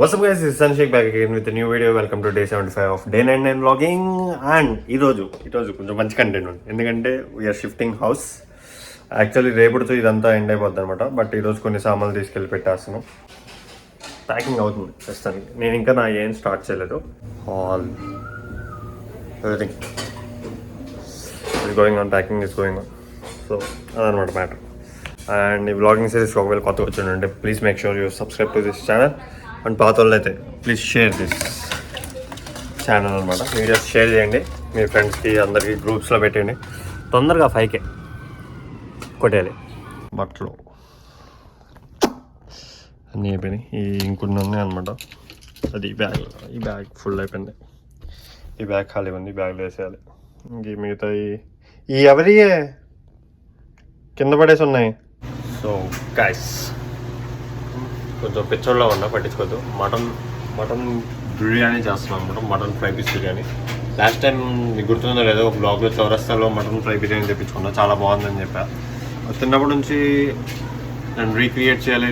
What's up guys, this is Sanshik back again with a new video. Welcome to day 75 of day 99 vlogging. And ఈరోజు కొంచెం మంచి content ఉంది, ఎందుకంటే we are shifting house. Actually రేపుడుతో ఇదంతా end అయిపోద్ది అనమాట. But ఈరోజు కొన్ని సామాన్లు తీసుకెళ్ళి పెట్టేస్తున్నాం. ప్యాకింగ్ అవుతుంది ప్రస్తుతానికి. నేను ఇంకా నా ఏం స్టార్ట్ చేయలేదు. All everything is going on, packing is going on. So అదనమాట మ్యాటర్. అండ్ ఈ వ్లాగింగ్ సిరీస్కి ఒకవేళ కొత్తగా వచ్చిందంటే please make sure you subscribe to this channel. And పాత వాళ్ళు అయితే ప్లీజ్ షేర్ దిస్ ఛానల్ అనమాట. వీడియోస్ షేర్ చేయండి మీ ఫ్రెండ్స్కి, అందరికీ గ్రూప్స్లో పెట్టండి. తొందరగా 5K కొట్టేయాలి. బట్టలు అన్నీ అయిపోయినాయి. ఈ ఇంకొన్ని ఉన్నాయి అనమాట. అది ఈ బ్యాగ్ ఫుల్ అయిపోయింది. ఈ బ్యాగ్ ఖాళీ ఉంది, ఈ బ్యాగ్లో వేసేయాలి. ఇంక మిగతా ఈ ఎవరి కింద పడేసి ఉన్నాయి. సో గైస్ కొంచెం పిచ్చోడ్లో ఉన్నా, పట్టించుకోవద్దు. మటన్ బిర్యానీ చేస్తున్నాం అనమాట. Mutton fry piece biryani. Last time మీకు గుర్తుందో లేదో ఒక బ్లాగ్లో చౌరస్తాలో మటన్ ఫ్రై బిర్యానీ తెప్పించుకున్నా, చాలా బాగుందని చెప్పా. తిన్నప్పటి నుంచి నేను రీక్రియేట్ చేయాలి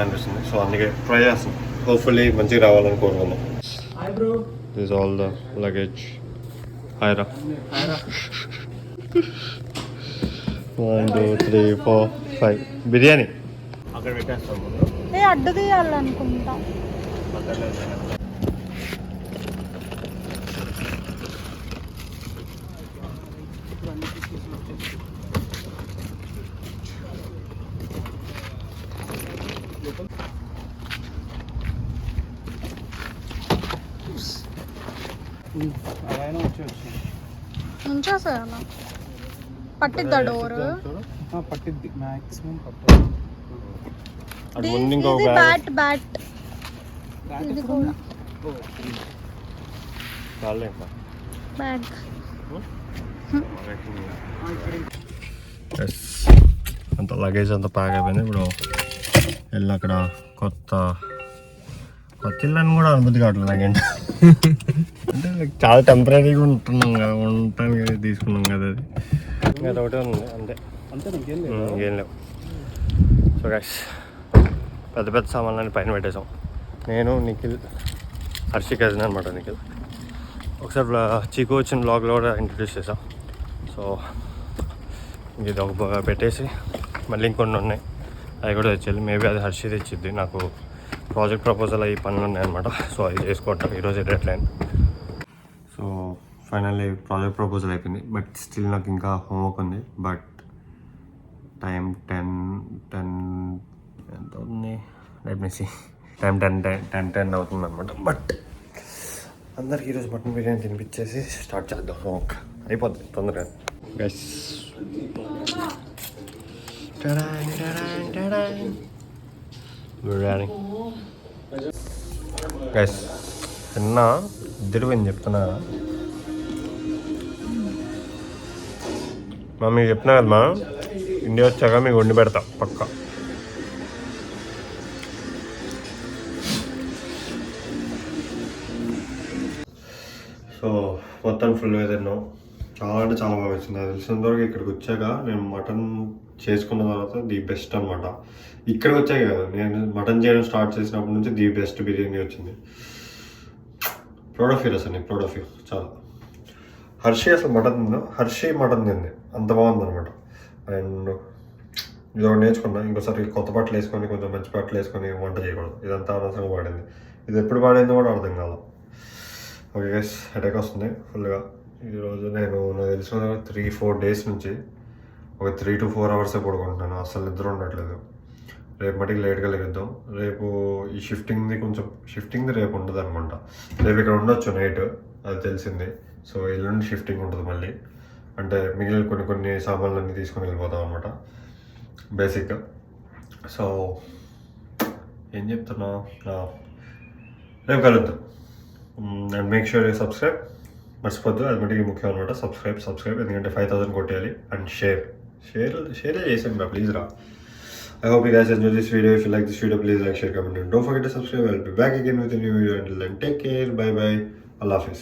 అనిపిస్తుంది. సో అందుకే ట్రై చేస్తాను. హోప్ఫుల్లీ మంచిగా రావాలని కోరుకున్నాం. This all the luggage. Hi రా. 1 2 3 4 5 బిర్యానీ అక్కడ పెట్టేస్తాము. అడ్డు తీయాలనుకుంటా. ఉంచేసేయాల. పట్టిద్దా డోర్? పట్టిద్ది, మాక్సిమం ఇది బ్యాట్ ఇది కూడా బ్యాగ్. అంత లగేజ్ అంతా ప్యాక్ అయిపోయింది. ఇప్పుడు వెళ్ళి అక్కడ కొత్త ఇల్లు అని కూడా అనుమతి కావట్లేదు నాకేంటి. అంటే చాలా టెంపరీగా ఉంటున్నాం కదా, ఉండటానికి తీసుకున్నాం కదా. అది అదొకటే ఉంది అంతే, ఇంకేం లేవు. సో గైస్ పెద్ద సామాన్లన్నీ పైన పెట్టేసాం. నేను నిఖిల్, హర్షి కజిన్ అనమాట నిఖిల్. ఒకసారి చీకు వచ్చిన బ్లాగ్లో కూడా ఇంట్రడ్యూస్ చేసాం. సో ఇది ఒక పెట్టేసి మళ్ళీ ఇంకొన్ని ఉన్నాయి, అవి కూడా తెచ్చేయాలి. మేబీ అది హర్షి తెచ్చిద్ది. నాకు ప్రాజెక్ట్ ప్రపోజల్ అవి పనులు ఉన్నాయన్నమాట. సో అది చేసుకుంటాం. ఈరోజు dead line. So finally project proposal అయిపోయింది. బట్ స్టిల్ నాకు ఇంకా హోంవర్క్ ఉంది. బట్ టైం 10 ఎంత అవుతుంది, లెట్ మీ సీ. టైం 10 అవుతుంది అనమాట. బట్ అందరికి ఈరోజు మటన్ బిర్యానీ తినిపించేసి స్టార్ట్ చేద్దాం. హోంవర్క్ అయిపోద్ది తొందరగా. గైస్ బిర్యానీ గైస్ తిన్న ఇద్దరు పోయింది చెప్తున్నా. మీకు చెప్తున్నా కదమ్మా, ఇండియా వచ్చాక మీకు వండి పెడతా పక్కా. సో మొత్తం ఫుల్గా తిన్నాం. చాలా అంటే చాలా బాగా వచ్చింది. అది తెలిసినంతవరకు ఇక్కడికి వచ్చాక నేను మటన్ చేసుకున్న తర్వాత ది బెస్ట్ అనమాట. ఇక్కడికి వచ్చాక కదా, నేను మటన్ చేయడం స్టార్ట్ చేసినప్పటి నుంచి ది బెస్ట్ బిర్యానీ వచ్చింది. ప్రౌడ్ ఆఫ్ యూ అసలు, నేను ప్రౌడ్ ఆఫ్ యూ చాలా. హర్షి అసలు మటన్ తింది, అంత బాగుంది అనమాట. అండ్ ఇది ఒకటి నేర్చుకున్నా, ఇంకోసారి కొత్త బట్టలు వేసుకొని కొంచెం మంచి బట్టలు వేసుకొని వంట చేయకూడదు. ఇదంతా అనవసరంగా పాడింది. ఇది ఎప్పుడు పాడిందో కూడా అర్థం కాదు. ఓకే గైస్, హెడేక్ వస్తుంది ఫుల్గా. ఈరోజు నాకు తెలిసిన 3-4 డేస్ నుంచి ఒక 3 to 4 hours పడుకుంటున్నాను. అసలు నిద్ర ఉండట్లేదు. రేపు మటుకు లేట్గా లేద్దాం. రేపు ఈ షిఫ్టింగ్ది రేపు ఉండదు అనమాట. రేపు ఇక్కడ ఉండొచ్చు నైట్, అది తెలిసింది. సో ఎల్లుండి షిఫ్టింగ్ ఉంటుంది మళ్ళీ. అంటే మిగిలిన కొన్ని సామాన్లన్నీ తీసుకొని వెళ్ళిపోతాం అనమాట బేసిక్గా. సో ఏం చెప్తున్నా, రేపు కలుద్దాం. And make sure you subscribe. మర్చిపోద్దు, అది మటుకి ముఖ్యం అనమాట. సబ్స్క్రైబ్ ఎందుకంటే 5000 కొట్టేయాలి. అండ్ షేర్ చేసాను ప్లీజ్ రా. I hope you guys enjoy this video. If you like this video, please like, share, comment, and don't forget to subscribe. I'll be back again with a new video. Until then, take care. Bye bye. Allah Hafiz.